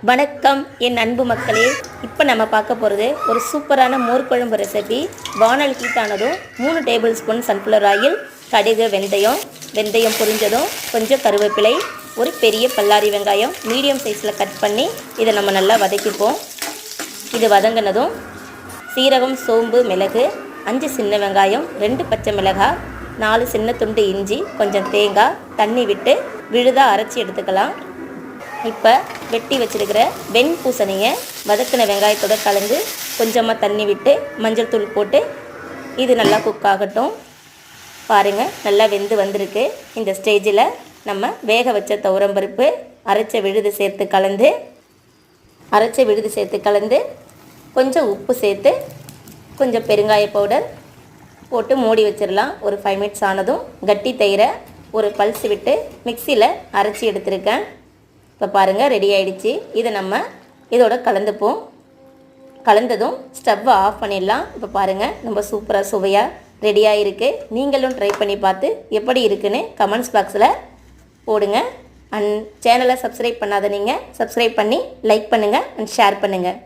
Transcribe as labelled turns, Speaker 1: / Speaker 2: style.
Speaker 1: வணக்கம் என் அன்பு மக்களே. இப்போ நம்ம பார்க்க போகிறது ஒரு சூப்பரான மோர் குழம்பு ரெசிபி. வானல் ஹீட் ஆனதும் 3 டேபிள் ஸ்பூன் சன்ஃப்ளவர் ஆயில், கடுகு, வெந்தயம் பொரிஞ்சதும் கொஞ்சம் கருவேப்பிலை, ஒரு பெரிய பல்லாரி வெங்காயம் மீடியம் சைஸில் கட் பண்ணி இதை நம்ம நல்லா வதக்கிப்போம். இது வதங்கினதும் சீரகம், சோம்பு, மிளகு, 5 சின்ன வெங்காயம், 2 பச்சை மிளகாய், 4 சின்ன துண்டு இஞ்சி, கொஞ்சம் தேங்காய் தண்ணி விட்டு விழுதாக அரைச்சி எடுத்துக்கலாம். இப்போ வெட்டி வச்சுருக்கிற வெண்பூசணியை வதக்கின வெங்காயத்தோடு கலந்து கொஞ்சமாக தண்ணி விட்டு மஞ்சள் தூள் போட்டு இது நல்லா குக் ஆகட்டும். பாருங்கள், நல்லா வெந்து வந்திருக்கு. இந்த ஸ்டேஜில் நம்ம வேக வச்ச துவரம்பருப்பு, அரைச்ச விழுது சேர்த்து கலந்து கொஞ்சம் உப்பு சேர்த்து கொஞ்சம் பெருங்காய பவுடர் போட்டு மூடி வச்சிடலாம். ஒரு 5 மினிட்ஸ் ஆனதும் கட்டி தயிரை ஒரு பல்ஸ் விட்டு மிக்சியில் அரைச்சி எடுத்துருக்கேன். இப்போ பாருங்கள், ரெடி ஆகிடுச்சு. இதை நம்ம இதோட கலந்ததும் ஸ்டவ்வை ஆஃப் பண்ணிடலாம். இப்போ பாருங்கள், நம்ம சூப்பராக சுவையாக ரெடியாக இருக்குது. நீங்களும் ட்ரை பண்ணி பார்த்து எப்படி இருக்குன்னு கமெண்ட்ஸ் பாக்ஸில் போடுங்க. சேனலை சப்ஸ்கிரைப் பண்ணாத நீங்கள் சப்ஸ்கிரைப் பண்ணி லைக் பண்ணுங்கள் அண்ட் ஷேர் பண்ணுங்கள்.